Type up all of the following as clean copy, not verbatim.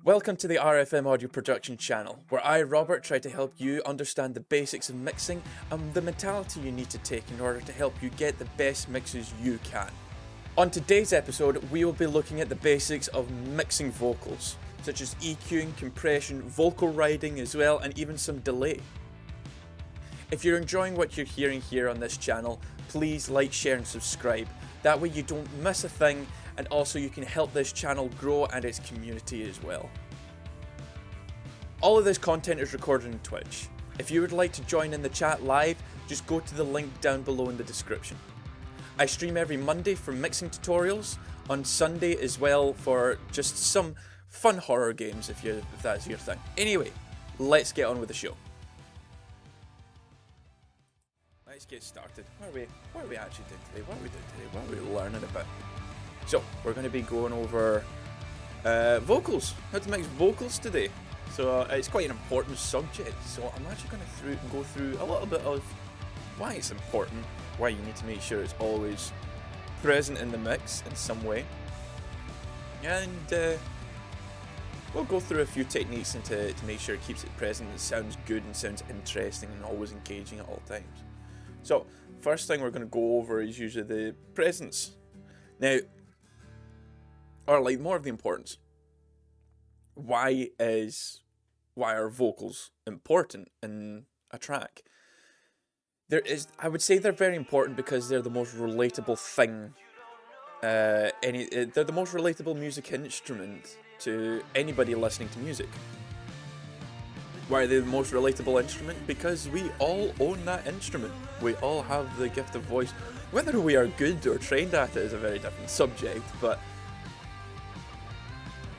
Welcome to the RFM Audio Production channel, where I, Robert, try to help you understand the basics of mixing and the mentality you need to take in order to help you get the best mixes you can. On today's episode, we will be looking at the basics of mixing vocals, such as EQing, compression, vocal riding as well, and even some delay. If you're enjoying what you're hearing here on this channel, please like, share and subscribe. That way you don't miss a thing, and also you can help this channel grow and its community as well. All of this content is recorded on Twitch. If you would like to join in the chat live, just go to the link down below in the description. I stream every Monday for mixing tutorials, on Sunday as well for just some fun horror games if that's your thing. Anyway, let's get on with the show. Let's get started. What are we actually doing today? What are we doing today? What are we learning about? So, we're going to be going over vocals, how to mix vocals today. So, it's quite an important subject, so I'm actually going to go through a little bit of why it's important, why you need to make sure it's always present in the mix in some way. And we'll go through a few techniques to make sure it keeps it present, it sounds good and sounds interesting and always engaging at all times. So, first thing we're going to go over is usually the presence. Now, or like more of the importance. Why are vocals important in a track? I would say they're very important because they're the most relatable thing. They're the most relatable music instrument to anybody listening to music. Why are they the most relatable instrument? Because we all own that instrument. We all have the gift of voice. Whether we are good or trained at it is a very different subject, but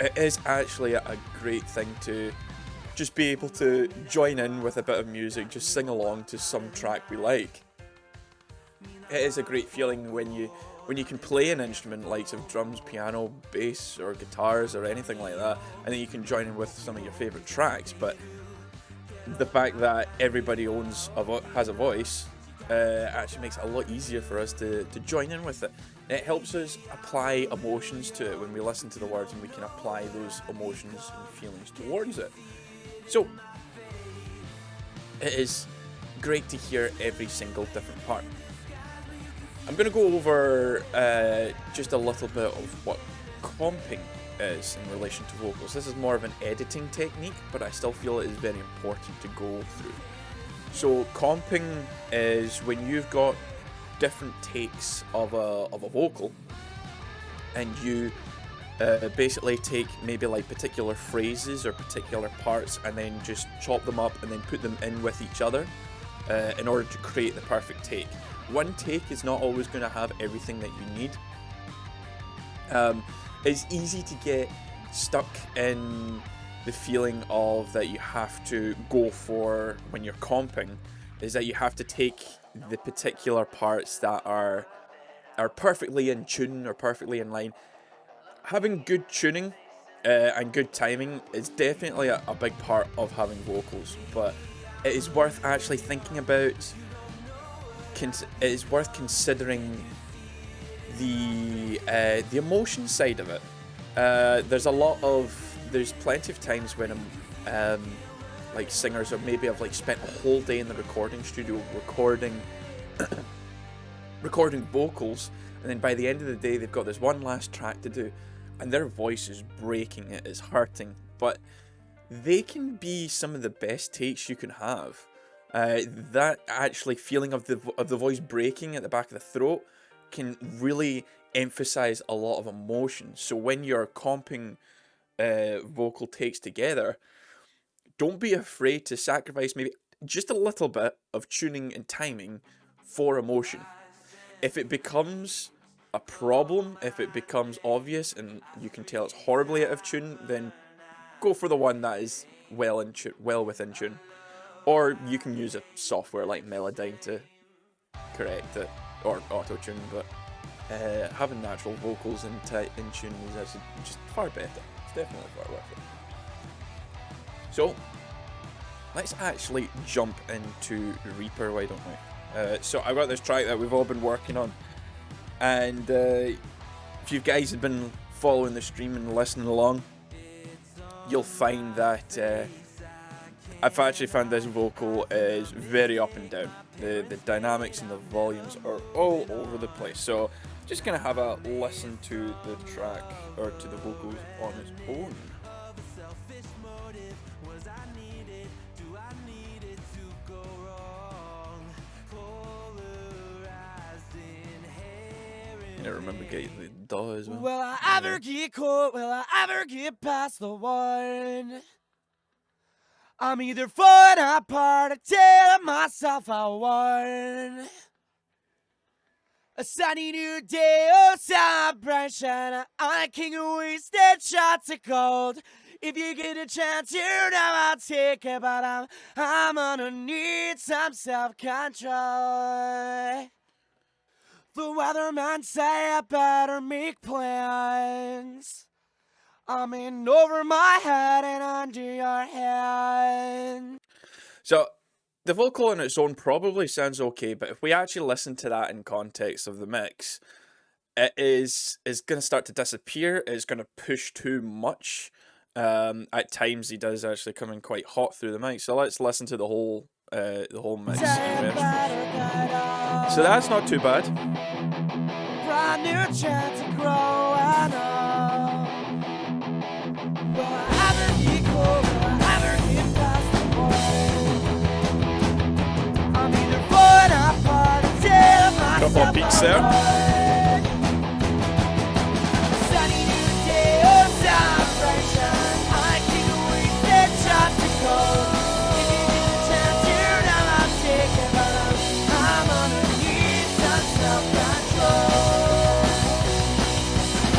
it is actually a great thing to just be able to join in with a bit of music, just sing along to some track we like. It is a great feeling when you can play an instrument like some drums, piano, bass or guitars or anything like that, and then you can join in with some of your favourite tracks. But the fact that everybody has a voice actually makes it a lot easier for us to join in with it. It helps us apply emotions to it when we listen to the words, and we can apply those emotions and feelings towards it. So, it is great to hear every single different part. I'm going to go over just a little bit of what comping is in relation to vocals. This is more of an editing technique, but I still feel it is very important to go through. So comping is when you've got different takes of a vocal, and you basically take maybe like particular phrases or particular parts and then just chop them up and then put them in with each other in order to create the perfect take. One take is not always going to have everything that you need. It's easy to get stuck in the feeling of that you have to go for when you're comping, is that you have to take the particular parts that are perfectly in tune or perfectly in line. Having good tuning and good timing is definitely a big part of having vocals, but it is worth actually thinking about. It is worth considering the emotion side of it. There's plenty of times when like singers or maybe have like spent a whole day in the recording studio recording vocals, and then by the end of the day they've got this one last track to do, and their voice is breaking, it is hurting, but they can be some of the best takes you can have. That actually feeling of the voice breaking at the back of the throat can really emphasize a lot of emotion. So when you're comping vocal takes together, don't be afraid to sacrifice maybe just a little bit of tuning and timing for emotion. If it becomes a problem, if it becomes obvious and you can tell it's horribly out of tune, then go for the one that is well within tune. Or you can use a software like Melodyne to correct it, or auto-tune, but having natural vocals in tune is actually just far better. It's definitely far worth it. So, let's actually jump into Reaper, why don't we? So I've got this track that we've all been working on, and if you guys have been following the stream and listening along, you'll find that I've actually found this vocal is very up and down. The dynamics and the volumes are all over the place. So just gonna have a listen to the track, or to the vocals on its own. I remember getting the DAW as well. Will I ever get caught? Will I ever get past the one? I'm either falling apart or telling myself I won. A sunny new day, oh celebration. I can't wasted shots of gold. If you get a chance, you know I'll take it, but I'm gonna need some self-control. The weatherman say I better make plans. I'm in over my head and under your hand. So the vocal on its own probably sounds okay, but if we actually listen to that in context of the mix, it is going to start to disappear. It's going to push too much. At times he does actually come in quite hot through the mic. So let's listen to the whole mix. So that's not too bad. Brand new chance to grow and up. Will I ever get cold? Will I ever get past the wall? I'm either falling apart or telling myself Couple of beats there. Sunny new day, oh celebration. I can't wait that shot to go. If you get a chance, you know I'll take it, but I'm gonna need some self-control.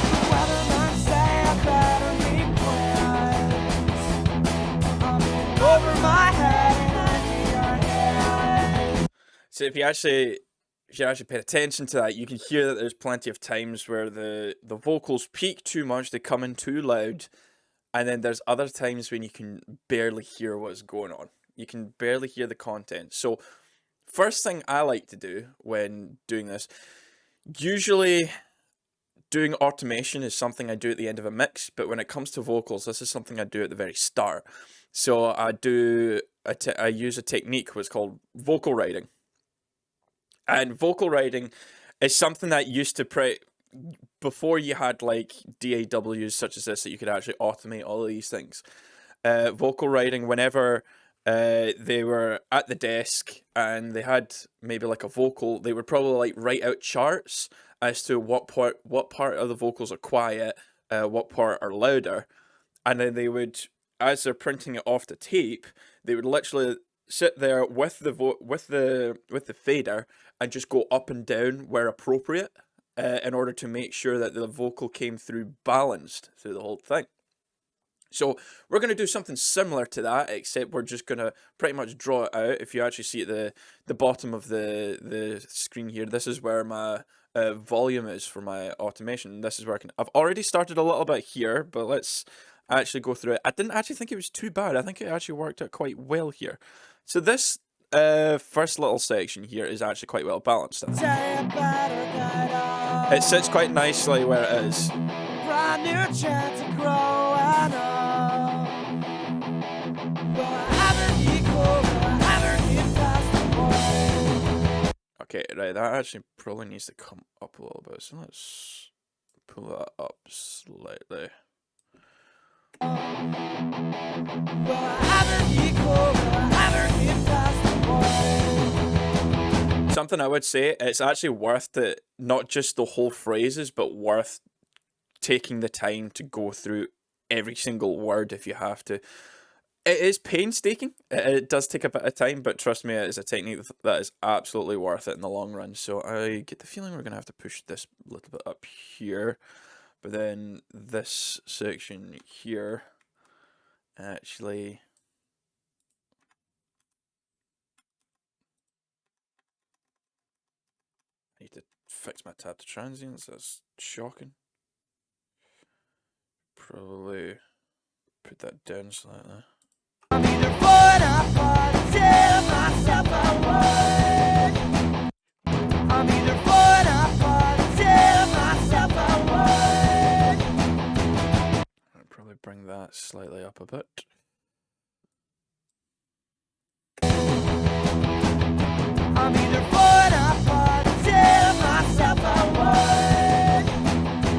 The weatherman say I better make plans. I'm in over my head and under your hand. So if you actually pay attention to that, you can hear that there's plenty of times where the vocals peak too much, they come in too loud, and then there's other times when you can barely hear what's going on. You can barely hear the content. So first thing I like to do when doing this, usually doing automation is something I do at the end of a mix, but when it comes to vocals, this is something I do at the very start. So I use a technique what's called vocal writing. And vocal writing is something that used to before you had like DAWs such as this that you could actually automate all of these things. Vocal writing, whenever they were at the desk and they had maybe like a vocal, they would probably like write out charts as to what part of the vocals are quiet, what part are louder, and then they would, as they're printing it off the tape, they would literally sit there with the fader and just go up and down where appropriate, in order to make sure that the vocal came through balanced through the whole thing. So we're going to do something similar to that, except we're just going to pretty much draw it out. If you actually see at the bottom of the screen here, this is where my volume is for my automation. This is where I've already started a little bit here, but let's actually go through it. I didn't actually think it was too bad. I think it actually worked out quite well here. So this first little section here is actually quite well balanced. It sits quite nicely where it is. Brand new chance to grow and up. Will I ever get cold? Will I ever get past the wall? Okay, right, that actually probably needs to come up a little bit. So let's pull that up slightly. Will I ever get cold? Will I ever get past the wall? Something I would say, it's actually worth it, not just the whole phrases, but worth taking the time to go through every single word if you have to. It is painstaking. It does take a bit of time, but trust me, it is a technique that is absolutely worth it in the long run. So I get the feeling we're going to have to push this a little bit up here. But then this section here, actually, I need to fix my tab to transients. That's shocking. Probably put that down slightly. I'm either falling apart or telling myself I won. I'm either falling apart or telling myself I won. I'd probably probably bring that slightly up a bit. I'm either falling apart or telling myself I would.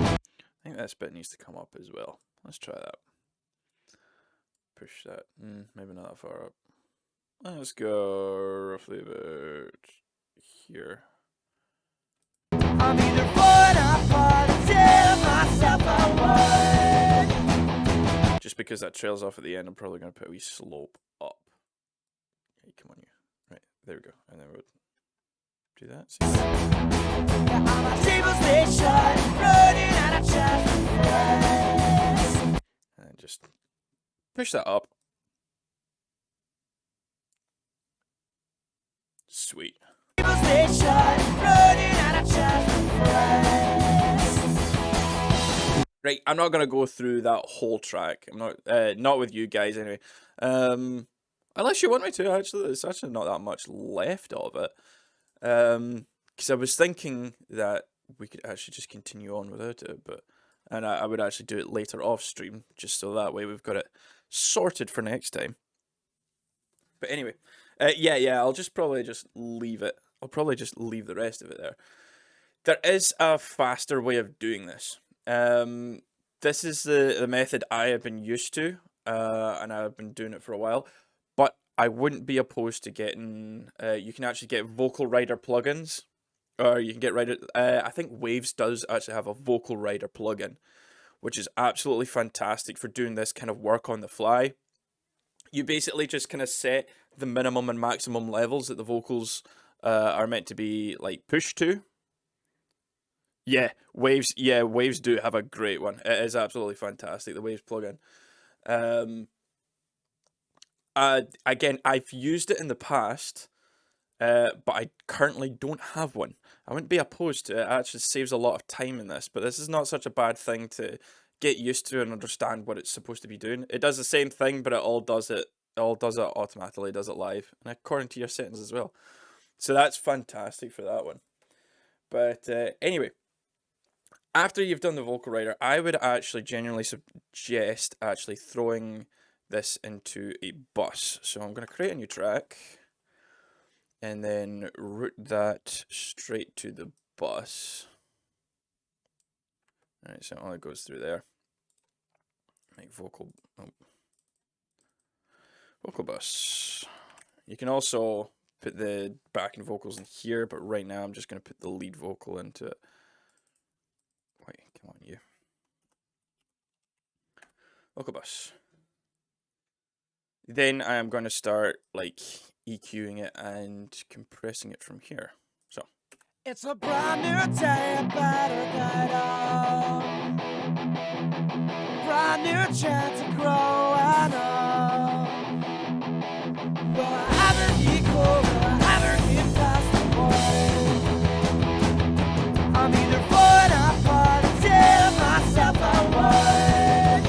I think this bit needs to come up as well. Let's try that. Push that. Maybe not that far up. Let's go roughly about here. I'm either falling apart or telling myself I would. Just because that trails off at the end, I'm probably going to put a wee slope up. Hey, come on, you. Right, there we go. And then we'll do that. See? Yeah, I'm a table station, running out of chance to press. And just push that up. Sweet. Table station, running out of chance to press. Right, I'm not gonna go through that whole track. I'm not with you guys anyway. Unless you want me to. Actually, there's actually not that much left of it. Because I was thinking that we could actually just continue on without it, and I would actually do it later off stream, just so that way we've got it sorted for next time. But anyway, yeah, I'll just probably just leave it. I'll probably just leave the rest of it there. There is a faster way of doing this. This is the method I have been used to, and I've been doing it for a while. But I wouldn't be opposed to getting. You can actually get vocal rider plugins, or you can get rider. I think Waves does actually have a vocal rider plugin, which is absolutely fantastic for doing this kind of work on the fly. You basically just kind of set the minimum and maximum levels that the vocals are meant to be like pushed to. Yeah, Waves do have a great one. It is absolutely fantastic, the Waves plugin. Again, I've used it in the past, but I currently don't have one. I wouldn't be opposed to it. It actually saves a lot of time in this, but this is not such a bad thing to get used to and understand what it's supposed to be doing. It does the same thing, but it all does it automatically, does it live, and according to your settings as well. So that's fantastic for that one. But anyway, after you've done the vocal rider, I would actually genuinely suggest actually throwing this into a bus. So I'm going to create a new track and then route that straight to the bus. Alright, so all it goes through there. Make vocal bus. You can also put the backing vocals in here, but right now I'm just going to put the lead vocal into it. Wait, come on, you. Vocal bus. Then I am going to start like EQing it and compressing it from here. So. It's a brand new day, better get on. Brand new chance to grow and on. Will I ever equal? Will I ever get past the point? I'm either falling apart or telling myself I would.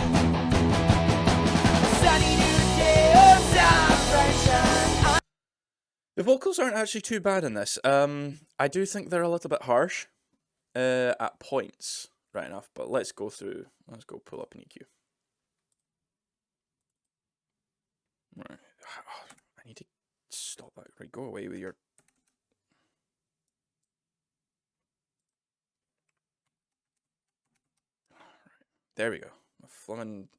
A sunny new day of celebration. The vocals aren't actually too bad in this. I do think they're a little bit harsh at points, right enough, but let's go pull up an EQ. Right. I need to stop that. Right, go away with your... There we go. My flumming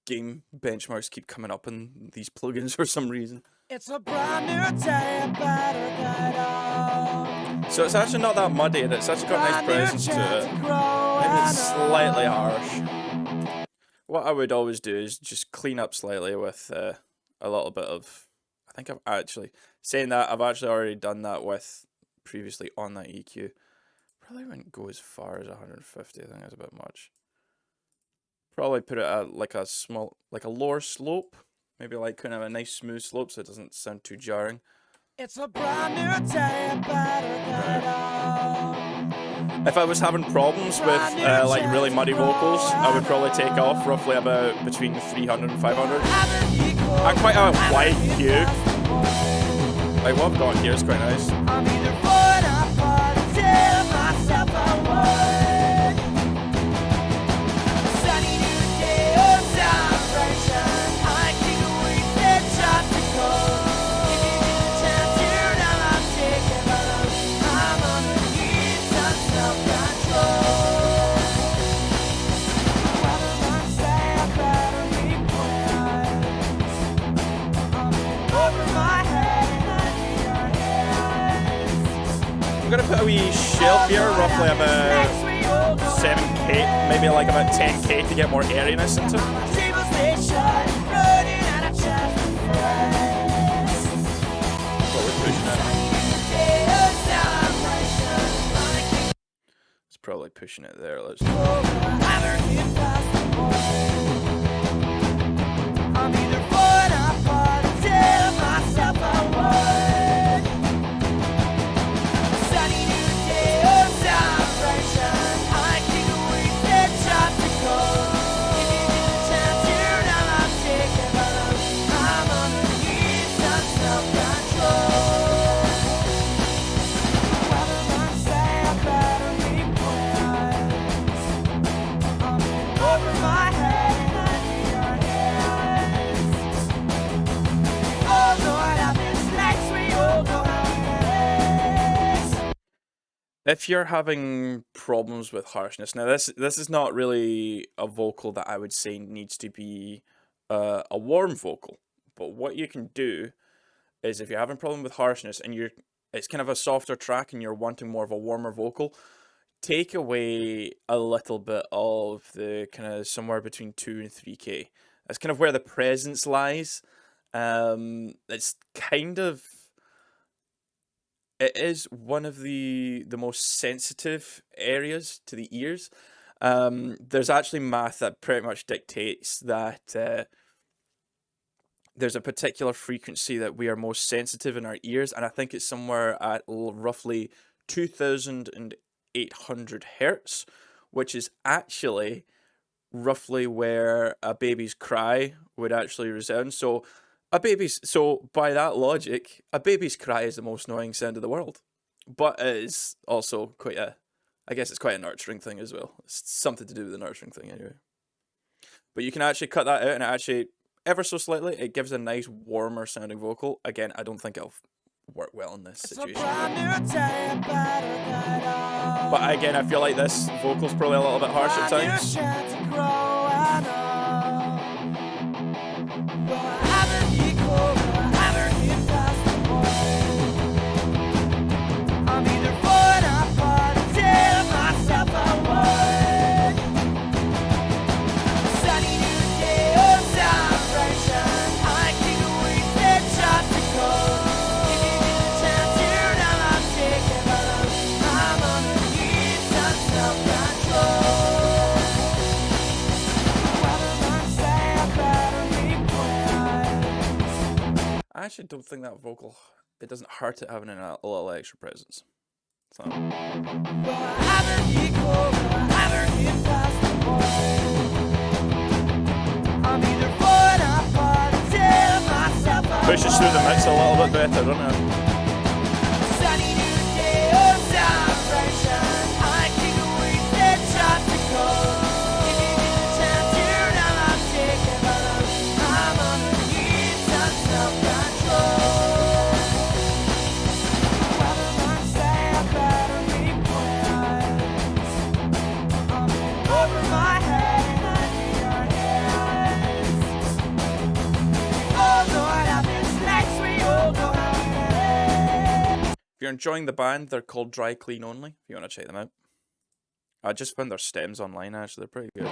game benchmarks keep coming up in these plugins for some reason. It's a brand new day, better get on. So it's actually not that muddy, and it's actually got a nice presence to it. Maybe it's slightly harsh. What I would always do is just clean up slightly with a little bit of... I think I've actually... Saying that, I've actually already done that with previously on that EQ. Probably wouldn't go as far as 150, I think that's a bit much. Probably put it at like a lower slope. Maybe like kind of a nice smooth slope so it doesn't sound too jarring. It's a brand new day, better get on. If I was having problems with like really muddy vocals, I would probably take off roughly about between 300 and 500. I'm quite a wide EQ. Like what I've got here is quite nice. I'm either pretty shelpier, roughly about 7k, maybe like about 10k to get more airiness into it. But we're pushing it. It's probably pushing it there. Let's. If you're having problems with harshness, now this is not really a vocal that I would say needs to be a warm vocal, but what you can do is if you're having a problem with harshness and it's kind of a softer track and you're wanting more of a warmer vocal, take away a little bit of the kind of somewhere between 2 and 3k. That's kind of where the presence lies. It's kind of. It is one of the most sensitive areas to the ears. There's actually math that pretty much dictates that there's a particular frequency that we are most sensitive in our ears, and I think it's somewhere at roughly 2,800 hertz, which is actually roughly where a baby's cry would actually resound. So by that logic, a baby's cry is the most annoying sound in the world. But it is also I guess it's quite a nurturing thing as well. It's something to do with the nurturing thing anyway. But you can actually cut that out and it actually, ever so slightly, it gives a nice warmer sounding vocal. Again, I don't think it'll work well in this situation. But again, I feel like this vocal's probably a little bit harsh at times. I actually don't think that vocal, it doesn't hurt it having a little extra presence. So. Pushes through the mix a little bit better, doesn't it? If you're enjoying the band, they're called Dry Clean Only, if you want to check them out. I just found their stems online, actually, they're pretty good.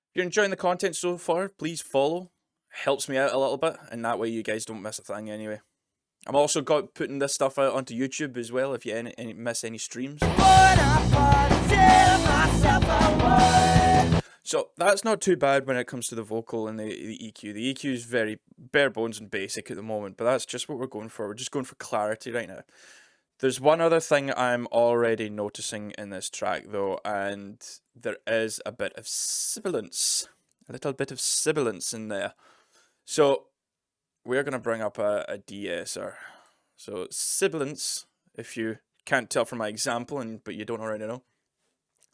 If you're enjoying the content so far, please follow. Helps me out a little bit, and that way you guys don't miss a thing anyway. I'm also putting this stuff out onto YouTube as well if you miss any streams. So that's not too bad when it comes to the vocal and the EQ. The EQ is very bare bones and basic at the moment, but that's just what we're going for. We're just going for clarity right now. There's one other thing I'm already noticing in this track though, and there is a bit of sibilance. A little bit of sibilance in there. So we're going to bring up a de-esser. So sibilance, if you can't tell from my example, but you don't already know,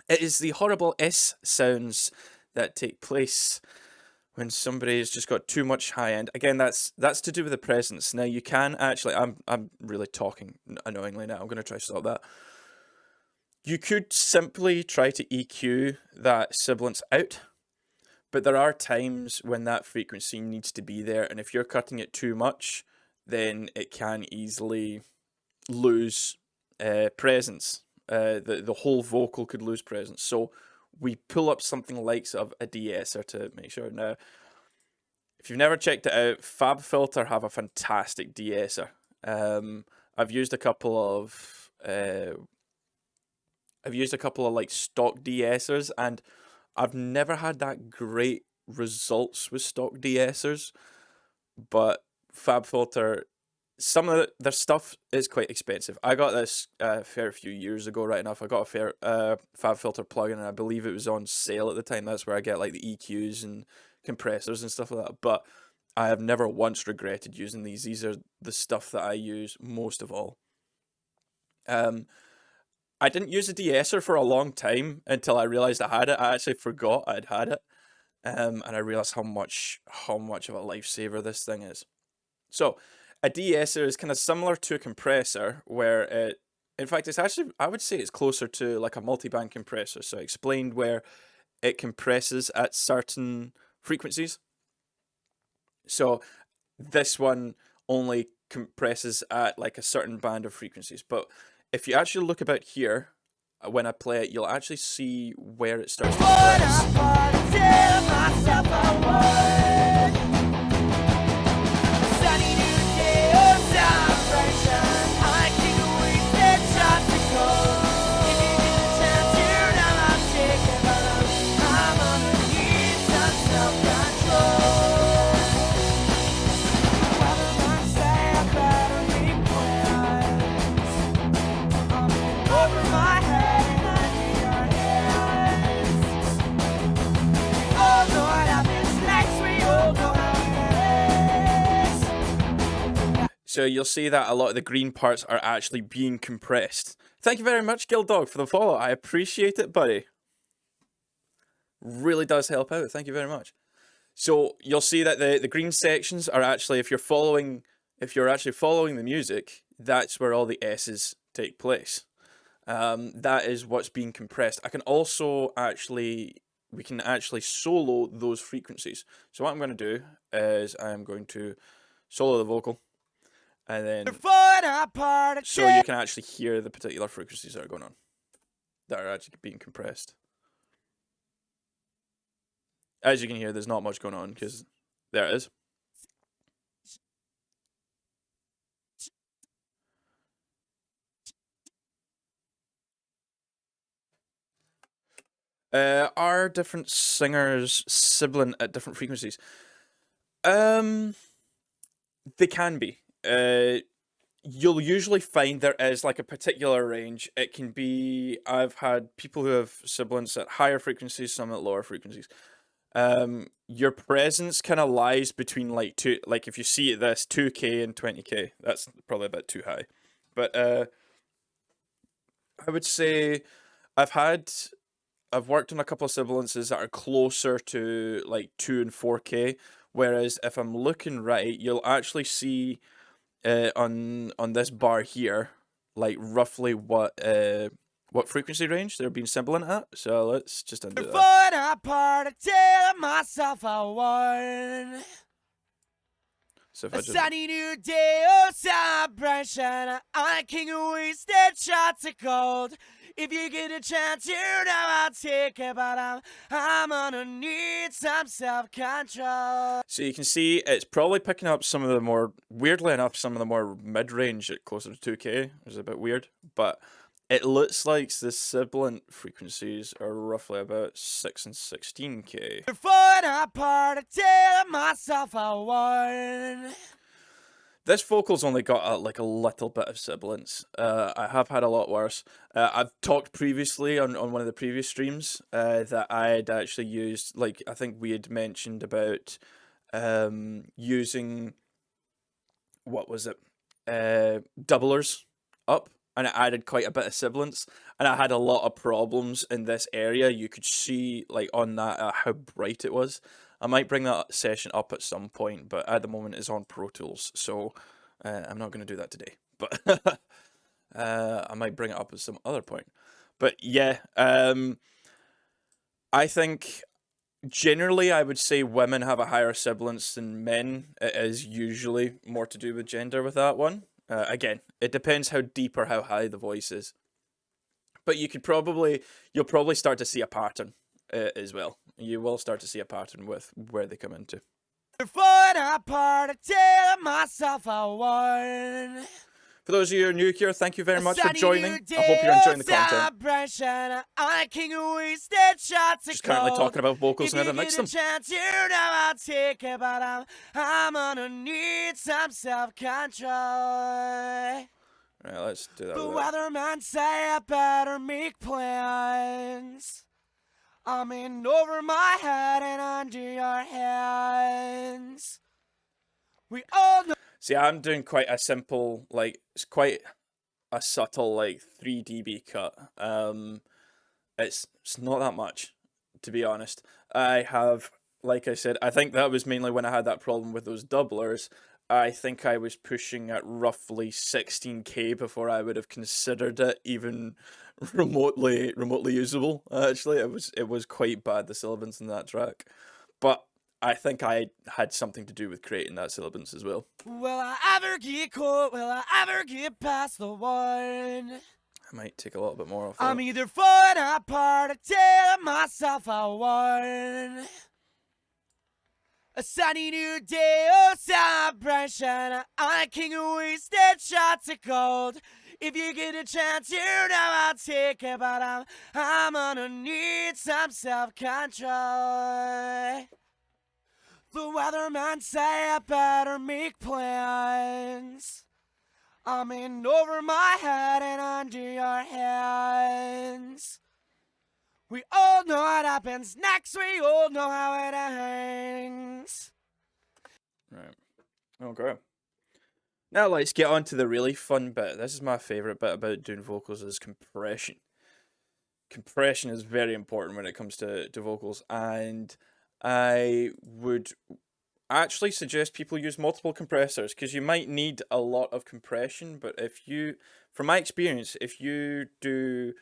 it is the horrible S sounds that take place when somebody's just got too much high end. Again, that's to do with the presence. Now you can actually, I'm really talking annoyingly now. I'm going to try to stop that. You could simply try to EQ that sibilance out, but there are times when that frequency needs to be there, and if you're cutting it too much, then it can easily lose presence. The whole vocal could lose presence. So we pull up something like sort of a de-esser to make sure. Now, if you've never checked it out, FabFilter have a fantastic de-esser. I've used a couple of like stock de-essers, and I've never had that great results with stock de-essers. But FabFilter, some of their stuff is quite expensive. I got this a fair few years ago, right enough. I got a fair FabFilter plugin, and I believe it was on sale at the time. That's where I get like the EQs and compressors and stuff like that. But I have never once regretted using these. These are the stuff that I use most of all. I didn't use a de-esser for a long time until I realized I had it. I actually forgot I'd had it. And I realized how much of a lifesaver this thing is. So a de-esser is kind of similar to a compressor, where it, in fact, it's actually, I would say it's closer to like a multiband compressor. So I explained where it compresses at certain frequencies. So this one only compresses at like a certain band of frequencies. But if you actually look about here, when I play it, you'll actually see where it starts to So you'll see that a lot of the green parts are actually being compressed. Thank you very much, Gildog, for the follow. I appreciate it, buddy. Really does help out. Thank you very much. So you'll see that the green sections are actually, if you're actually following the music, that's where all the S's take place. That is what's being compressed. We can actually solo those frequencies. So what I'm going to do is I'm going to solo the vocal. And then, so you can actually hear the particular frequencies that are going on, that are actually being compressed. As you can hear, there's not much going on, because there it is. Are different singers sibilant at different frequencies? They can be. You'll usually find there is like a particular range. It can be, I've had people who have sibilants at higher frequencies, some at lower frequencies. Your presence kind of lies between like if you see it, this 2K and 20K, that's probably a bit too high. But I would say I've worked on a couple of sibilances that are closer to like 2 and 4K, whereas if I'm looking right, you'll actually see on this bar here, like roughly what frequency range they're being sibilant at. So let's just undo that. So if I just... sunny new day of celebration, I can't waste that shots of gold. If you get a chance, you know I'll take it, but I'm gonna need some self-control. So you can see it's probably picking up some of the more, weirdly enough, some of the more mid-range at closer to 2K, which is a bit weird, but it looks like the sibilant frequencies are roughly about 6 and 16K. This vocal's only got like a little bit of sibilance. I have had a lot worse. I've talked previously on one of the previous streams that I had actually used, like I think we had mentioned about using what was it, doublers up, and it added quite a bit of sibilance, and I had a lot of problems in this area. You could see, like, on that, how bright it was. I might bring that session up at some point, but at the moment it's on Pro Tools, so I'm not going to do that today. But I might bring it up at some other point. But yeah, I think generally I would say women have a higher sibilance than men. It is usually more to do with gender with that one. Again, it depends how deep or how high the voice is. But you'll probably start to see a pattern as well. You will start to see a pattern with where they come into. Falling apart, I tell myself I won. For those of you who are new here, thank you very much for joining. I hope you're enjoying the content. Just currently talking about vocals and how to mix them. I'm gonna need some self-control. Right, let's do that. The weatherman say I better make plans. I'm in over my head and under your hands. We all know. See, I'm doing quite a simple, like, it's quite a subtle, like, 3 dB cut. It's not that much, to be honest. I have, like I said, I think that was mainly when I had that problem with those doublers. I think I was pushing at roughly 16K before I would have considered it even remotely usable. Actually, it was quite bad, the sibilance in that track. But I think I had something to do with creating that sibilance as well. Will I ever get caught? Will I ever get past the one? I might take a little bit more off I'm that. either falling apart or telling myself I won. A sunny new day, oh celebration. I can't waste that shots of gold. If you get a chance, you know I'll take it, but I'm gonna need some self-control. The weatherman say I better make plans. I'm in over my head and under your hands. We all know what happens next. We all know how it ends. Right. Okay. Now let's get on to the really fun bit. This is my favourite bit about doing vocals, is compression. Compression is very important when it comes to vocals, and I would actually suggest people use multiple compressors, because you might need a lot of compression, but from my experience, if you do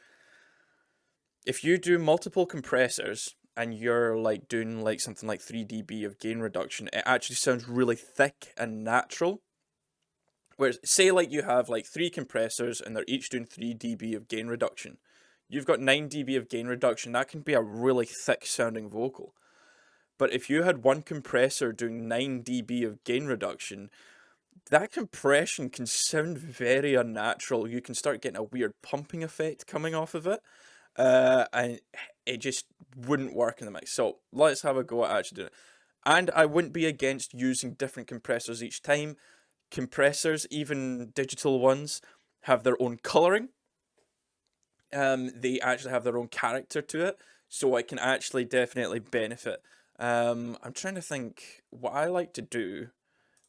multiple compressors and you're like doing like something like 3 dB of gain reduction, it actually sounds really thick and natural. Whereas, say like you have like 3 compressors and they're each doing 3 dB of gain reduction, you've got 9 dB of gain reduction. That can be a really thick sounding vocal. But if you had one compressor doing 9 dB of gain reduction, that compression can sound very unnatural. You can start getting a weird pumping effect coming off of it, and it just wouldn't work in the mix. So let's have a go at actually doing it. And I wouldn't be against using different compressors each time. Compressors, even digital ones, have their own colouring. They actually have their own character to it, so it can actually definitely benefit. I'm trying to think. What I like to do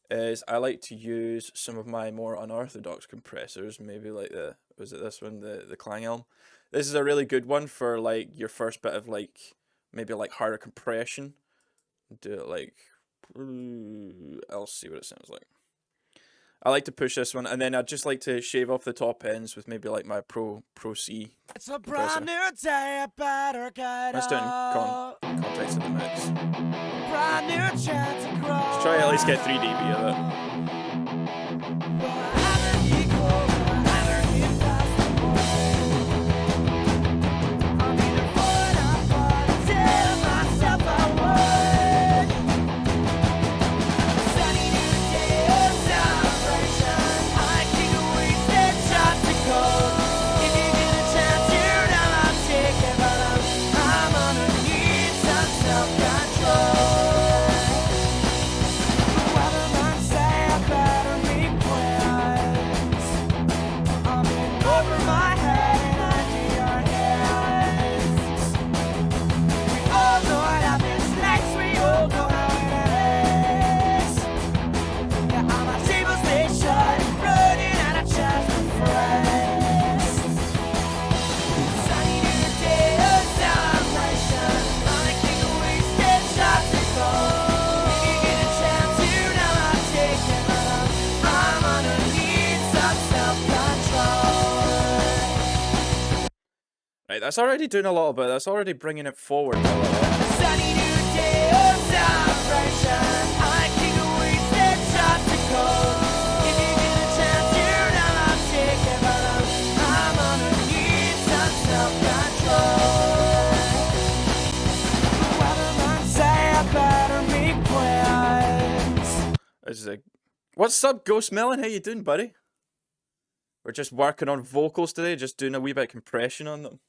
is I like to use some of my more unorthodox compressors, maybe like this one, the Clang Elm. This is a really good one for like your first bit of like maybe like harder compression. Do it like, I'll see what it sounds like. I like to push this one, and then I'd just like to shave off the top ends with maybe like my Pro C. It's a brand new day, I better get Let's do it in context of the mix. Brand new chance to grow. Let's try at least get 3 dB of it. Say Right, that's already doing a little bit. That's already bringing it forward a little. Sunny new day of celebration. I keep a wasted shot to cold. If you get a chance, you're not taking, but I'm gonna need some self-control. The weatherman say I better make plans. This is a... What's up, Ghost Melon? How you doing, buddy? We're just working on vocals today, just doing a wee bit of compression on them.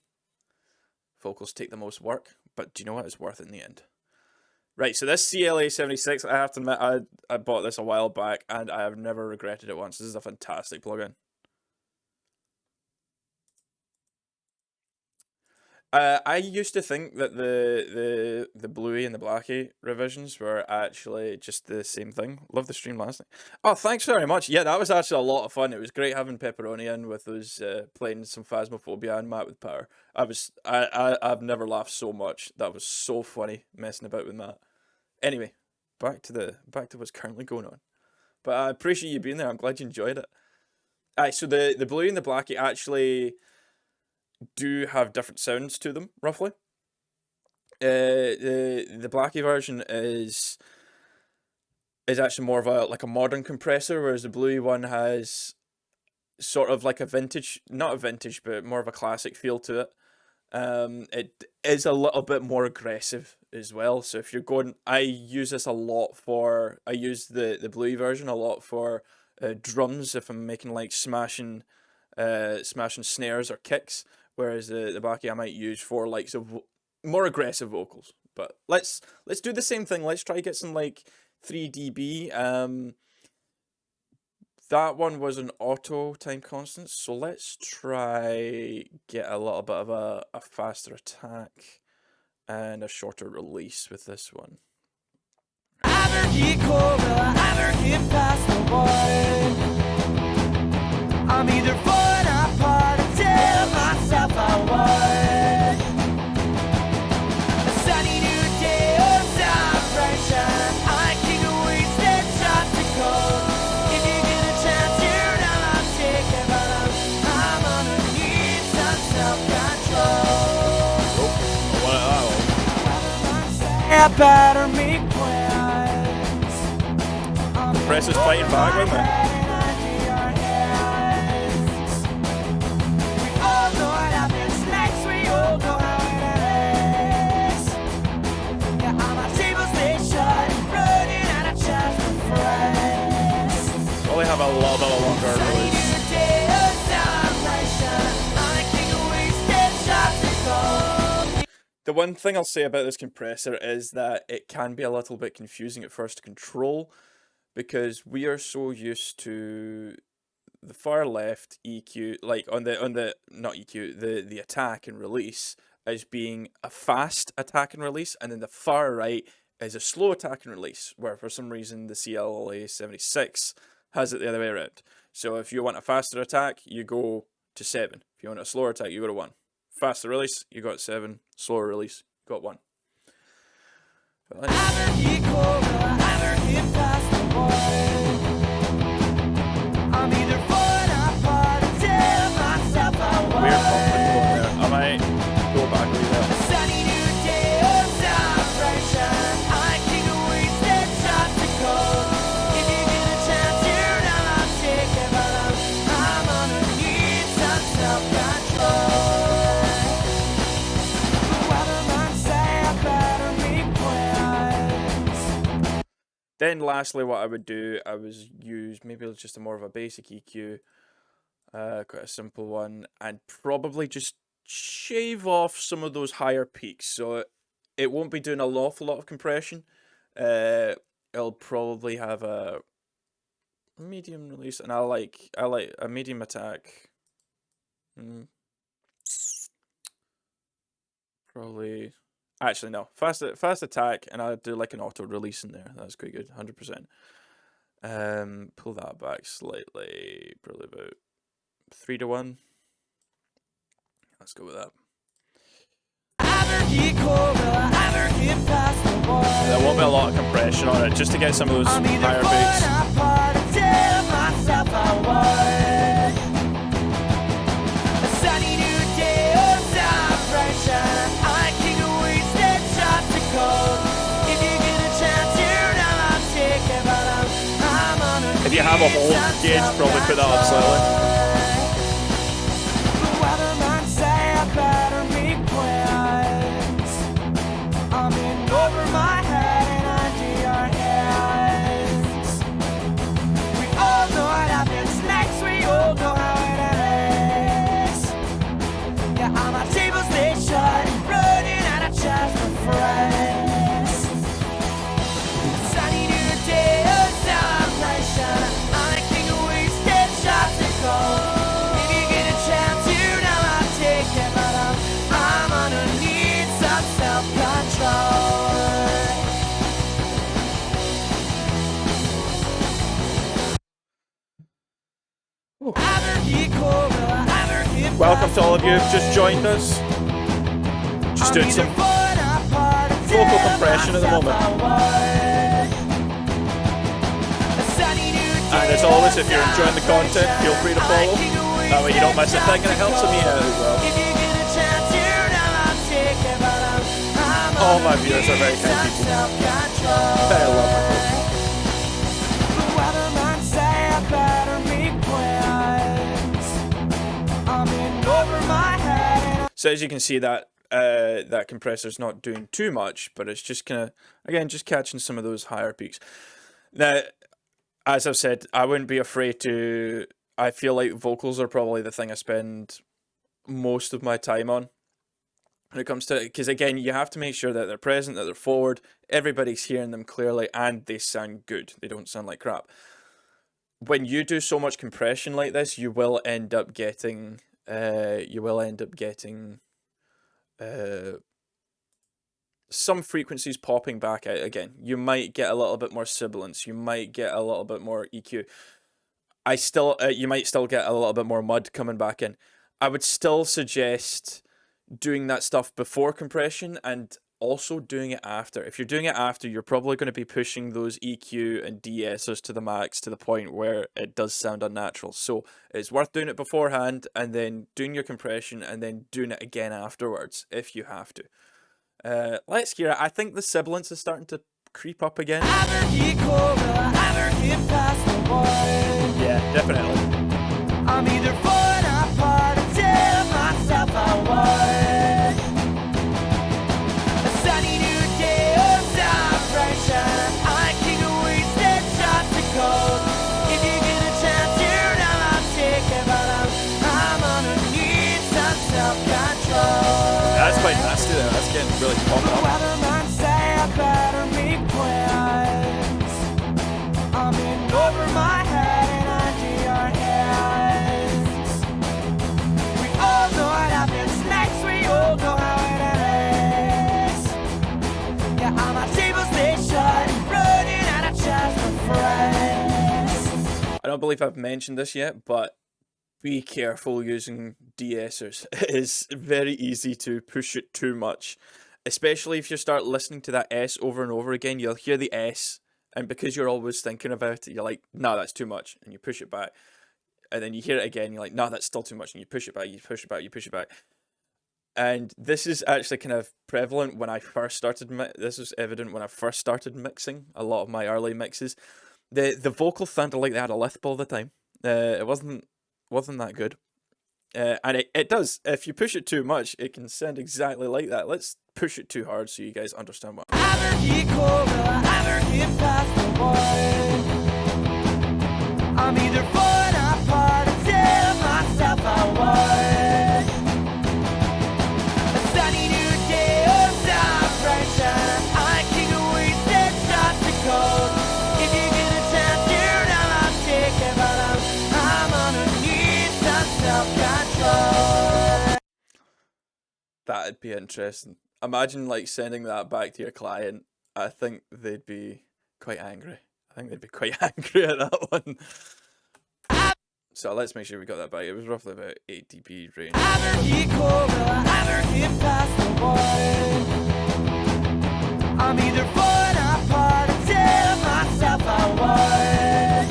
Vocals take the most work, but do you know what? It's worth it in the end. Right, so this CLA76, I have to admit, I bought this a while back, and I have never regretted it once. This is a fantastic plugin. I used to think that the Bluey and the Blackie revisions were actually just the same thing. Love the stream last night. Oh, thanks very much. Yeah, that was actually a lot of fun. It was great having Pepperoni in with those playing some Phasmophobia and Matt with Power. I've never laughed so much. That was so funny messing about with Matt. Anyway, back to what's currently going on. But I appreciate you being there. I'm glad you enjoyed it. Alright, so the Bluey and the Blackie actually do have different sounds to them, roughly. The Blackie version is actually more of a modern compressor, whereas the Bluey one has sort of like a vintage, not a vintage, but more of a classic feel to it. It is a little bit more aggressive as well. So if you're going, I use this a lot for, I use the Bluey version a lot for drums if I'm making like smashing snares or kicks. Whereas the Blackie I might use for like more aggressive vocals. But let's do the same thing. Let's try get some like 3 dB. That one was an auto time constant, so let's try get a little bit of a faster attack and a shorter release with this one. Either get colder, either get past the wall. I'm either falling apart or tell myself I was. A sunny new day of celebration. I keep a wasted shot to cold. If you get a chance, you're not taking, but I'm gonna need some self-control. I better make plans. Press is fighting back with me. Probably have a little bit longer release. The one thing I'll say about this compressor is that it can be a little bit confusing at first to control, because we are so used to the far left EQ, like on the not EQ, the attack and release as being a fast attack and release, and then the far right is a slow attack and release, where for some reason the CLA76 has it the other way around. So if you want a faster attack, you go to 7. If you want a slower attack, you go to 1. Faster release, you got 7. Slower release, you got 1. We're comfortable there. I might go back a wee bit. Sunny new day of celebration. I keep a wasted shot to cold. If you get a chance, you're not taking, but I'm gonna need some self-control. The weatherman say I better make plans. Then lastly, what I would do, I was use maybe just a more of a basic EQ, quite a simple one, and probably just shave off some of those higher peaks, so it won't be doing an awful lot of compression. It'll probably have a medium release, and I like a medium attack. Probably, actually no, fast attack, and I'll do like an auto release in there. That's quite good, 100%. Pull that back slightly, probably about 3 to 1. Let's go with that. There won't be a lot of compression on it, just to get some of those higher peaks. have a whole gauge, probably put that up slightly. The weatherman say I better make plans. I'm in over my head and under your hands. We all know what happens next. We all know how it ends. Yeah, all my tables they shut, running out of chance for friends. Sunny new day of celebration. I'm king of wasted shots to go. If you get a chance, you know I'll take it, but I'm gonna need some self-control. Welcome to all of you who've just joined us. Just doing some vocal compression at the moment. And as always, if you're enjoying the content, feel free to follow. That way you don't miss a thing, and it helps me out as well. All my viewers are very kind people. Very lovely. So as you can see, that that compressor's not doing too much, but it's just kind of, again, just catching some of those higher peaks. Now, as I've said, I wouldn't be afraid to. I feel like vocals are probably the thing I spend most of my time on when it comes to, because again, you have to make sure that they're present, that they're forward, everybody's hearing them clearly, and they sound good. They don't sound like crap. When you do so much compression like this, you will end up getting some frequencies popping back out again. You might get a little bit more sibilance. You might get a little bit more EQ. You might still get a little bit more mud coming back in. I would still suggest doing that stuff before compression and also doing it after. If you're doing it after, you're probably going to be pushing those EQ and de-essers to the max, to the point where it does sound unnatural. So it's worth doing it beforehand and then doing your compression and then doing it again afterwards if you have to. Let's hear it. I think the sibilance is starting to creep up again. Yeah, definitely. I'm either falling apart or telling myself I would. A sunny new day of celebration. I king of wasted shots to gold. If you get a chance, you know I'll take it, but I'm gonna need some self-control. That's quite nasty there. That's getting really popped up. Weatherman say I better make plans. I'm in over my head and under your hands. We all know what happens next. We all know how it ends. Yeah, all my tables they shut, running out of chance for friends. I don't believe I've mentioned this yet, but be careful using de-essers. It is very easy to push it too much, especially if you start listening to that S over and over again. You'll hear the S, and because you're always thinking about it, you're like, nah, that's too much, and you push it back. And then you hear it again, you're like, nah, that's still too much, and you push it back, you push it back, you push it back. And this is actually kind of prevalent when I first started, this was evident when I first started mixing a lot of my early mixes. The vocal sounded like they had a lisp all the time. It wasn't that good. And it does. If you push it too much, it can sound exactly like that. Let's push it too hard so you guys understand what. I'm either falling apart or telling myself I would. A sunny new day of celebration. I king of wasted shots to gold. If you get a chance, you know I'll take it, but I'm gonna need some self-control. That'd be interesting. Imagine like sending that back to your client. I think they'd be quite angry. I think they'd be quite angry at that one. So let's make sure we got that back. It was roughly about 8 dB range. I'm either falling apart or telling myself I would.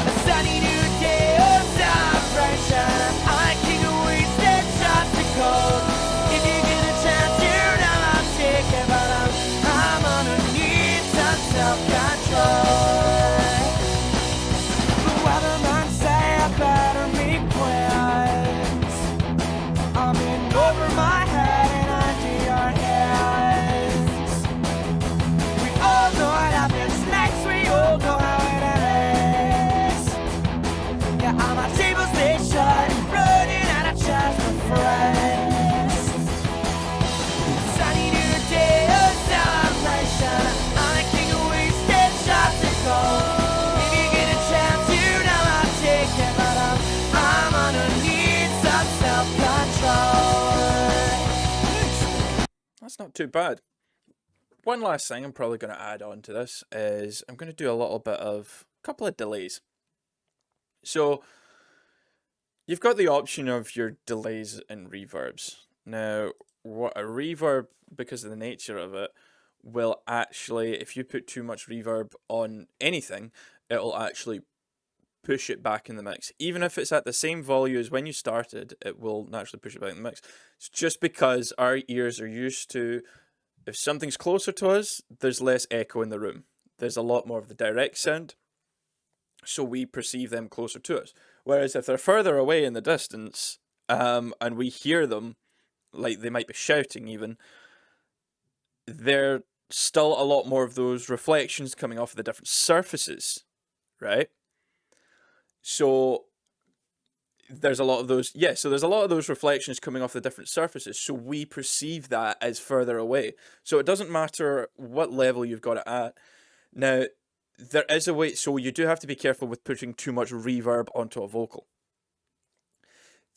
A sunny new day of celebration. I king of wasted shots to gold. If you get a chance, you know I'll take it, but I'm gonna need some self-control. That's not too bad. One last thing I'm probably going to add on to this is I'm going to do a couple of delays. So you've got the option of your delays and reverbs. Now, what a reverb, because of the nature of it, will actually, if you put too much reverb on anything, it'll actually push it back in the mix. Even if it's at the same volume as when you started, it will naturally push it back in the mix. It's just because our ears are used to, if something's closer to us, there's less echo in the room. There's a lot more of the direct sound, so we perceive them closer to us. Whereas if they're further away in the distance, and we hear them, like they might be shouting even, there's still a lot more of those reflections coming off of the different surfaces, right? So there's a lot of those, so there's a lot of those reflections coming off the different surfaces, so we perceive that as further away. So it doesn't matter what level you've got it at. Now, there is a way, so you do have to be careful with putting too much reverb onto a vocal.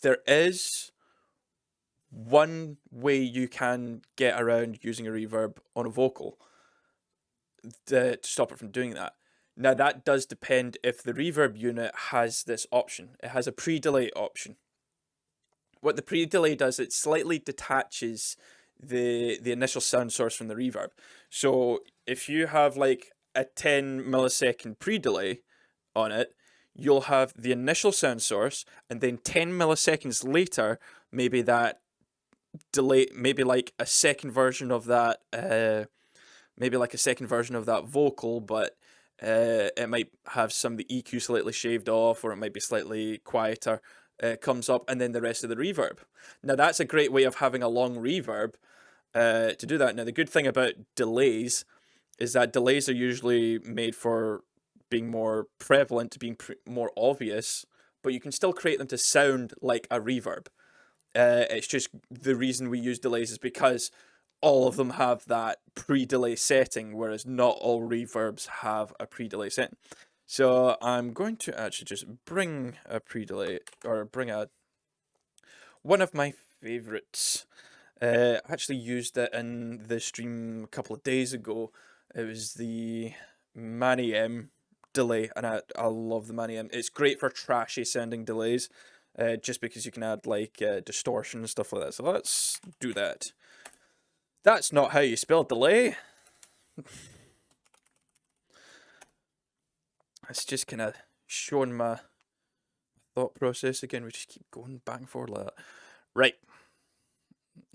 There is one way you can get around using a reverb on a vocal to stop it from doing that. Now, that does depend if the reverb unit has this option. It has a pre-delay option. What the pre-delay does, it slightly detaches the initial sound source from the reverb. So if you have like a 10 millisecond pre-delay on it, you'll have the initial sound source, and then 10 milliseconds later, maybe that delay, maybe like a second version of that, vocal, but it might have some of the EQ slightly shaved off, or it might be slightly quieter, comes up, and then the rest of the reverb. Now, that's a great way of having a long reverb to do that. Now, the good thing about delays is that delays are usually made for being more prevalent, being more obvious, but you can still create them to sound like a reverb. It's just the reason we use delays is because all of them have that pre-delay setting, whereas not all reverbs have a pre-delay setting. So I'm going to actually just bring a pre-delay, or bring a one of my favorites. I actually used it in the stream a couple of days ago. It was the Manny M delay, and I love the Manny M. It's great for trashy sounding delays, just because you can add like distortion and stuff like that. So let's do that. That's not how you spell delay. It's just kind of showing my thought process again. We just keep going back and forth like that. Right.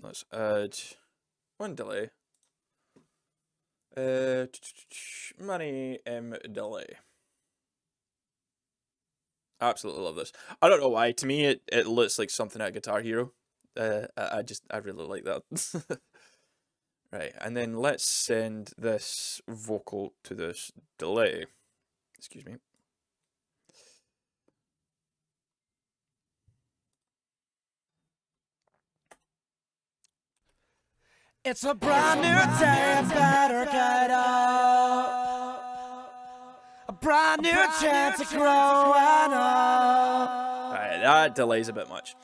Let's add one delay. Money M delay. Absolutely love this. I don't know why. To me, it looks like something out of Guitar Hero. I really like that. Right, and then let's send this vocal to this delay. Excuse me. It's a brand new day, better get up. A brand new chance to grow and up. Alright, that delay's a bit much.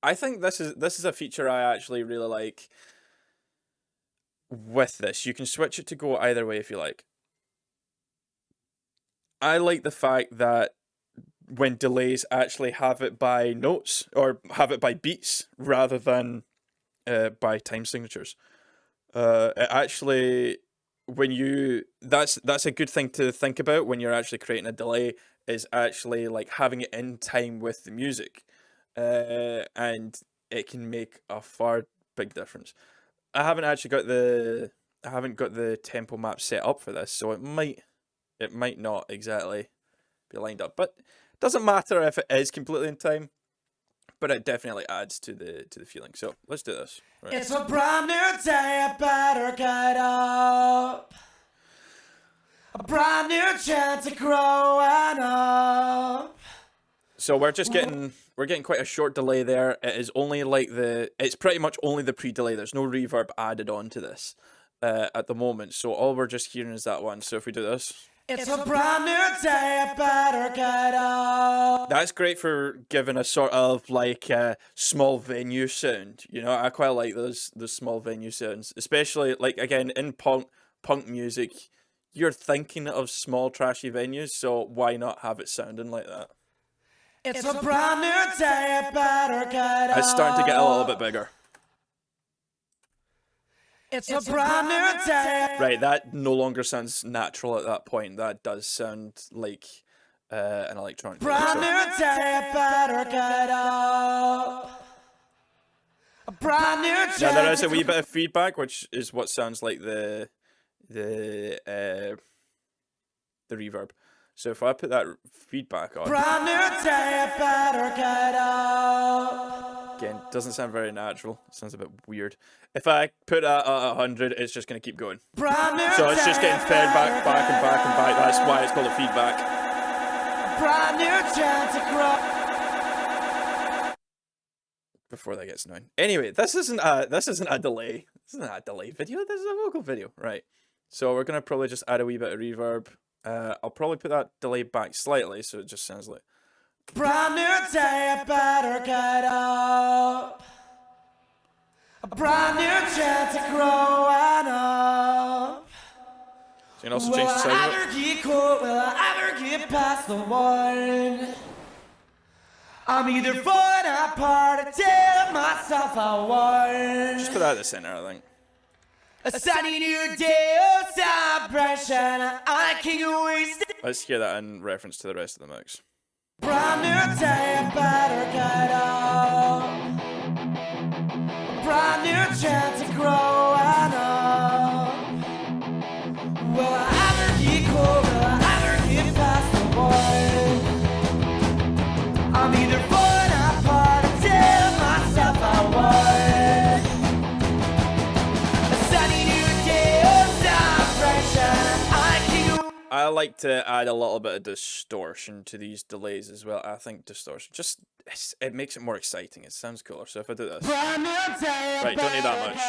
I think this is a feature I actually really like with this. You can switch it to go either way if you like. I like the fact that when delays actually have it by notes, or have it by beats, rather than by time signatures. It actually, that's a good thing to think about when you're actually creating a delay, is actually like having it in time with the music. And it can make a far big difference. I haven't got the tempo map set up for this, so it might not exactly be lined up, but it doesn't matter if it is completely in time, but it definitely adds to the feeling. So let's do this. Right. It's a brand new day, I better get up. A brand new chance to grow and up. So we're getting quite a short delay there. It is only like it's pretty much only the pre-delay. There's no reverb added on to this at the moment. So all we're just hearing is that one. So if we do this. It's a brand new day, I better get up. That's great for giving a sort of like small venue sound. You know, I quite like those small venue sounds, especially like again in punk music. You're thinking of small trashy venues, so why not have it sounding like that? It's a brand new day, I better get up. It's starting to get a little bit bigger. It's a brand new day. Right, that no longer sounds natural at that point. That does sound like an electronic. Brand new day, I better get up. A brand new day. Now there is a wee bit of feedback, which is what sounds like the reverb. So if I put that feedback on, brand new day, I better get up. again, doesn't sound very natural. It sounds a bit weird. If I put that at 100, it's just going to keep going. Brand new So it's just day, getting fed back and back and back. That's why it's called a feedback. brand new chance to grow. Before that gets annoying. Anyway, this isn't a delay. This isn't a delay video. This is a vocal video, right? So we're gonna probably just add a wee bit of reverb. I'll probably put that delay back slightly, so it just sounds like. Brand new day, I better get up. A brand new chance to growing up. So you can also Will change the size I of it. ever get caught? Will I ever get past the one? I'm either falling apart or telling myself I won. Just put that at the center, I think. A sunny new day of celebration. I can't waste it. Let's hear that in reference to the rest of the mix. Brand new day, I better get up. A brand new chance to growing up. Will I ever get cold? Will I ever get past the one? I'm either falling apart or telling myself I won. A sunny new day of celebration. I can't. I like to add a little bit of distortion to these delays as well. I think distortion it makes it more exciting. It sounds cooler. So if I do this, right, don't need that much.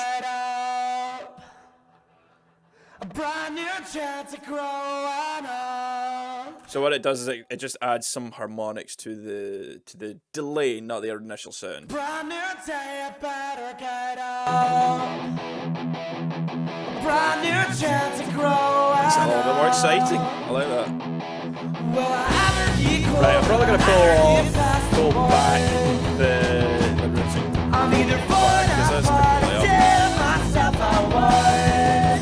A brand new chance to growing up. So what it does is it just adds some harmonics to the delay, not the initial sound. Brand new day, I better get up. A brand new chance to growing up. It's a little bit more exciting. I like that. Will I ever get cold? Right, I'm probably gonna Will I ever get pull past back the one? routing. I'm either falling Because that's apart the or delay. telling myself I won.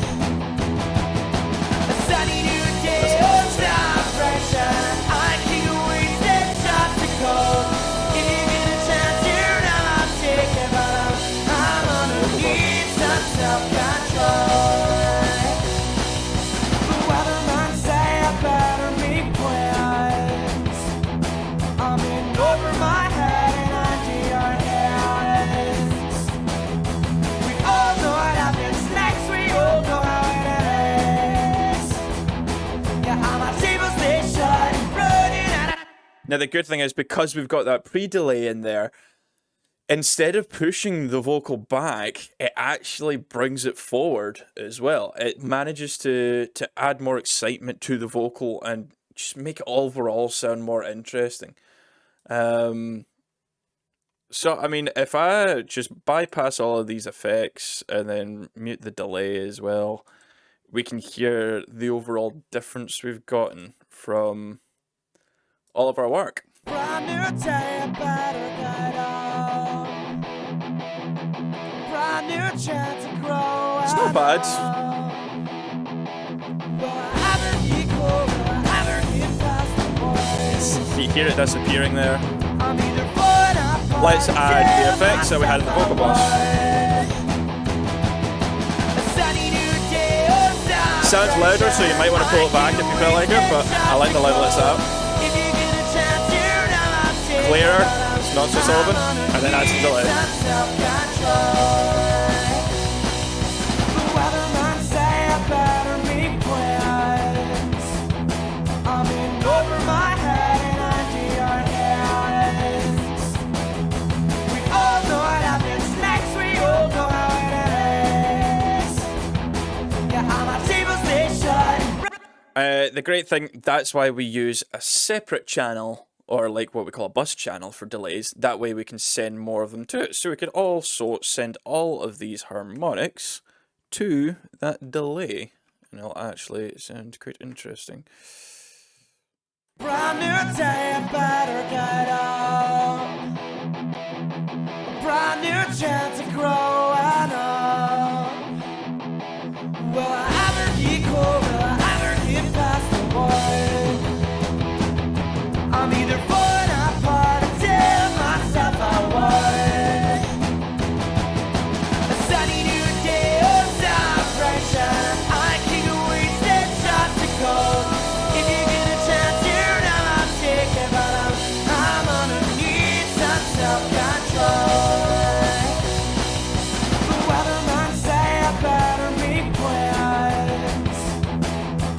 A sunny new day of celebration. I can't waste that shot to go. If you get a chance, you're not taking, but I'm gonna need some self-control. The weatherman say I better make plans. I'm in over my head and under your hands. We all know what happens next. We all know how it ends. Yeah, all my tables they shut, running out of. Now the good thing is because we've got that pre-delay in there, instead of pushing the vocal back, it actually brings it forward as well. It manages to add more excitement to the vocal and just make it overall sound more interesting. So I mean, if I just bypass all of these effects and then mute the delay as well, we can hear the overall difference we've gotten from all of our work. Brand new day, I better get up. Brand new chance to grow. It's not bad. Will I ever get cold? Will I ever get past the point? You hear it disappearing there. I'm either falling apart Let's or add the telling effects that we had in the vocal box. A sunny new day of Sounds louder, so you might want to pull it back if you feel like it, but I like the level it's at. If you get a chance, you're not taking, Clearer, but it's not so solvent, and then add some delay. self-control. The weatherman say I better make plans. I'm in over my head and under your hands. We all know what happens next. We all know how it ends. Yeah, all my tables they shut. The great thing, that's why we use a separate channel, or like what we call a bus channel for delays. That way we can send more of them to it. So we could also send all of these harmonics to that delay. And it'll actually sound quite interesting. Brand new day, better get up. Brand new chance to grow and up. Will I ever get cool? Will I ever get past the word? I'm either falling apart or telling myself I would. A sunny new day of celebration. I can't waste that shot to go. If you get a chance, you know I'm taking, but I'm gonna need some self-control. The weatherman say I better make plans.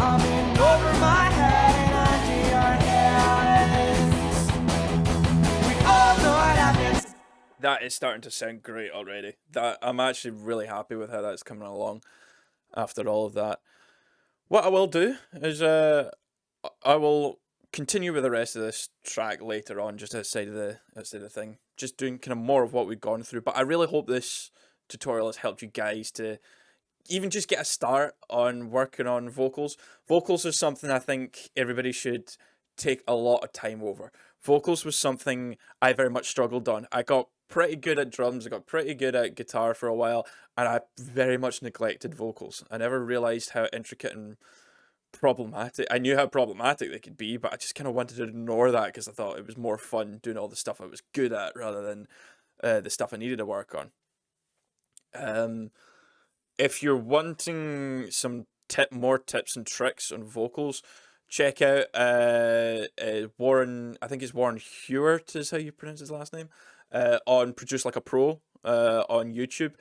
I'm in over my head and under your hands. We all know what happens. That is starting to sound great already. That I'm actually really happy with how that's coming along after all of that. What I will do is I will continue with the rest of this track later on, just outside of the thing. Just doing kind of more of what we've gone through. But I really hope this tutorial has helped you guys to even just get a start on working on vocals. Vocals is something I think everybody should take a lot of time over. Vocals was something I very much struggled on. I got pretty good at drums, I got pretty good at guitar for a while, and I very much neglected vocals. I never realised how intricate and problematic. I knew how problematic they could be, but I just kind of wanted to ignore that because I thought it was more fun doing all the stuff I was good at rather than the stuff I needed to work on. If you're wanting some more tips and tricks on vocals, check out Warren. I think it's Warren Hewart is how you pronounce his last name. On Produce Like a Pro on YouTube.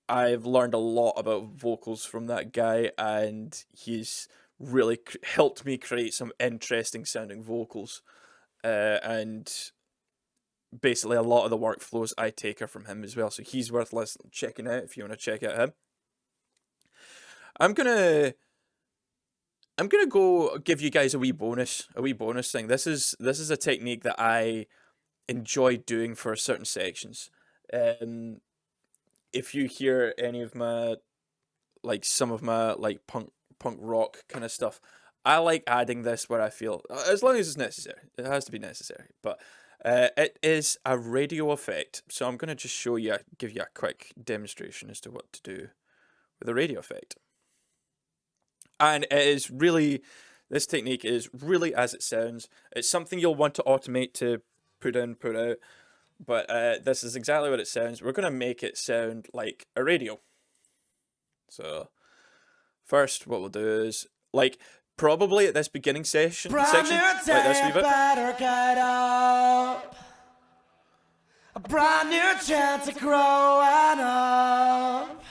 I've learned a lot about vocals from that guy, and he's really helped me create some interesting sounding vocals. And basically a lot of the workflows I take are from him as well. So he's worth checking out if you want to check out him. I'm gonna go give you guys a wee bonus thing. This is a technique that I enjoy doing for certain sections. If you hear any of my some of my punk rock kind of stuff, I like adding this where I feel, as long as it's necessary. It has to be necessary, but it is a radio effect. So I'm gonna just give you a quick demonstration as to what to do with a radio effect. And this technique is really as it sounds. It's something you'll want to automate to put in, put out, but this is exactly what it sounds. We're going to make it sound like a radio. So first what we'll do is, probably at this beginning section, like this wee bit. Better get up. A brand new chance of growing up.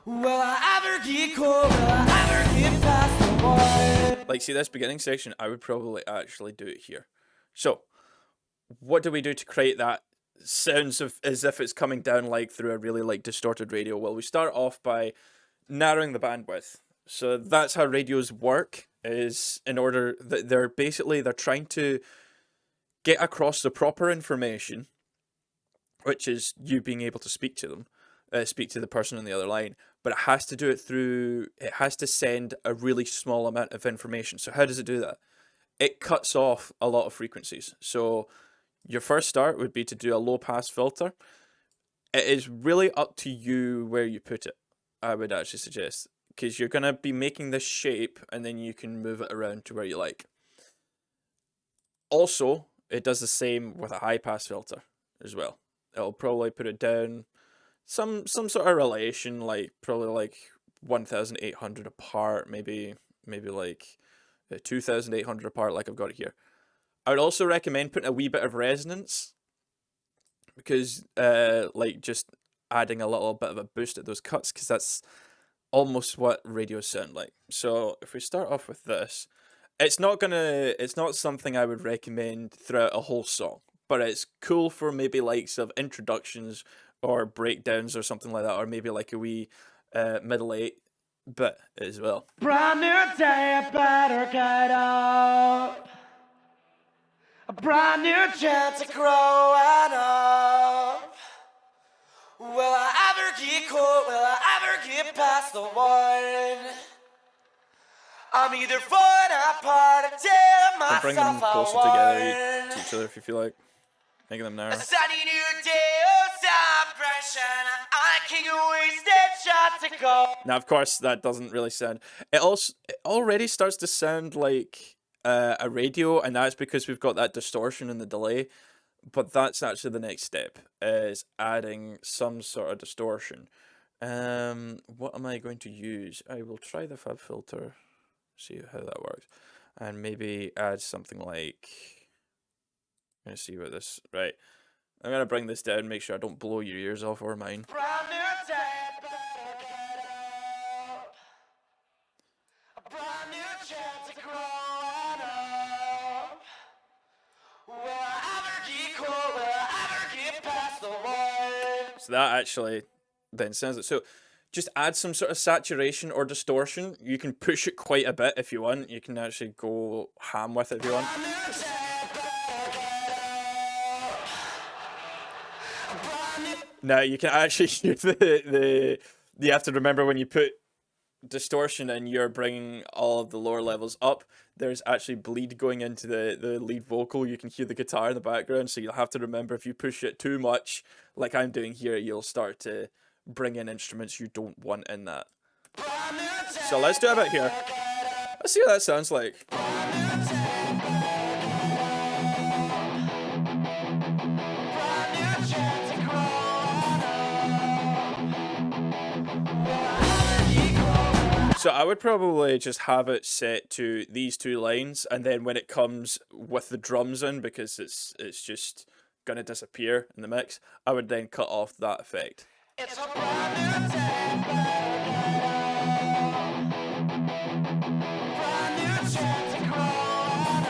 Will I ever get cool? Will I ever get past the word? See this beginning section, I would probably actually do it here. So what do we do to create that sounds as if it's coming down through a really distorted radio? Well, we start off by narrowing the bandwidth. So that's how radios work, is in order that they're trying to get across the proper information, which is you being able to speak to them, speak to the person on the other line, but it has to send a really small amount of information. So how does it do that? It cuts off a lot of frequencies. So your first start would be to do a low pass filter. It is really up to you where you put it, I would actually suggest, because you're going to be making this shape and then you can move it around to where you like. Also, it does the same with a high pass filter as well. It'll probably put it down some sort of relation, probably 1,800 apart, maybe 2,800 apart, like I've got it here. I would also recommend putting a wee bit of resonance, because just adding a little bit of a boost at those cuts, because that's almost what radios sound like. So if we start off with this, it's not something I would recommend throughout a whole song, but it's cool for maybe of introductions or breakdowns or something like that, or maybe a wee middle eight bit as well. Brand new day, better get up. A brand new chance of growing up. Will I ever get caught? Will I ever get past the one? I'm either falling apart or tearing So bring them myself closer together to each other if you feel like. Making them narrow. A sunny new day of celebration. I can't waste that shot to go. Now, of course, that doesn't really sound. It already starts to sound like a radio, and that's because we've got that distortion in the delay. But that's actually the next step, is adding some sort of distortion. What am I going to use? I will try the fab filter, see how that works, and maybe add something like. I'm gonna see what this. Right, I'm gonna bring this down, make sure I don't blow your ears off or mine. Brand new day, better get up. A brand new chance of growing up. Will I ever get caught? Will I ever get past the one? So that actually then sounds like so. Just add some sort of saturation or distortion. You can push it quite a bit if you want. You can actually go ham with it if you want. Now you can actually use the you have to remember when you put distortion in, you're bringing all of the lower levels up. There's actually bleed going into the lead vocal. You can hear the guitar in the background, so you'll have to remember if you push it too much, like I'm doing here, you'll start to bring in instruments you don't want in that. So let's do a bit here. Let's see what that sounds like. So I would probably just have it set to these two lines, and then when it comes with the drums in, because it's just gonna disappear in the mix, I would then cut off that effect. It's a brand new day, brand new chance to grow up.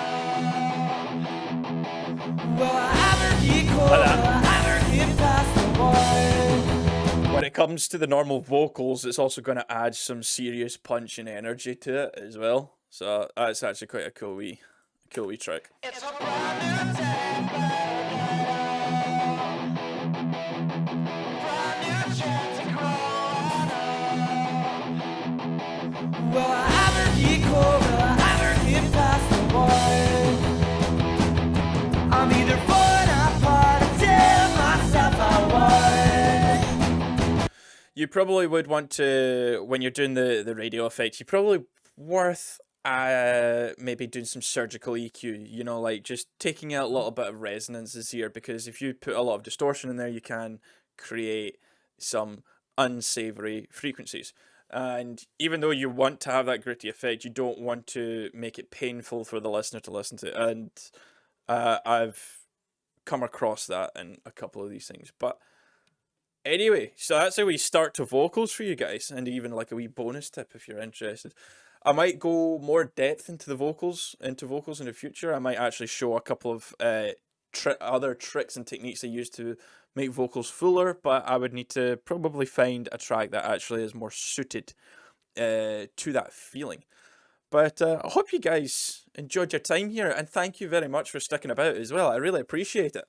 Will I ever get caught? Will I ever get past the one? When it comes to the normal vocals, it's also going to add some serious punch and energy to it as well. So that's actually quite a cool wee trick. It's a brand new day, brand new chance to grow up. Will I ever get caught? Will I ever get past the one? I'm either falling apart or tearing myself apart. You probably would want to, when you're doing the radio effect, you probably worth maybe doing some surgical EQ, you know, like just taking out a little bit of resonances here, because if you put a lot of distortion in there, you can create some unsavory frequencies. And even though you want to have that gritty effect, you don't want to make it painful for the listener to listen to. And I've come across that in a couple of these things. But anyway, so that's how we start to vocals for you guys, and even like a wee bonus tip if you're interested. I might go more depth into vocals in the future. I might actually show a couple of other tricks and techniques I use to make vocals fuller, but I would need to probably find a track that actually is more suited to that feeling. But I hope you guys enjoyed your time here, and thank you very much for sticking about as well. I really appreciate it.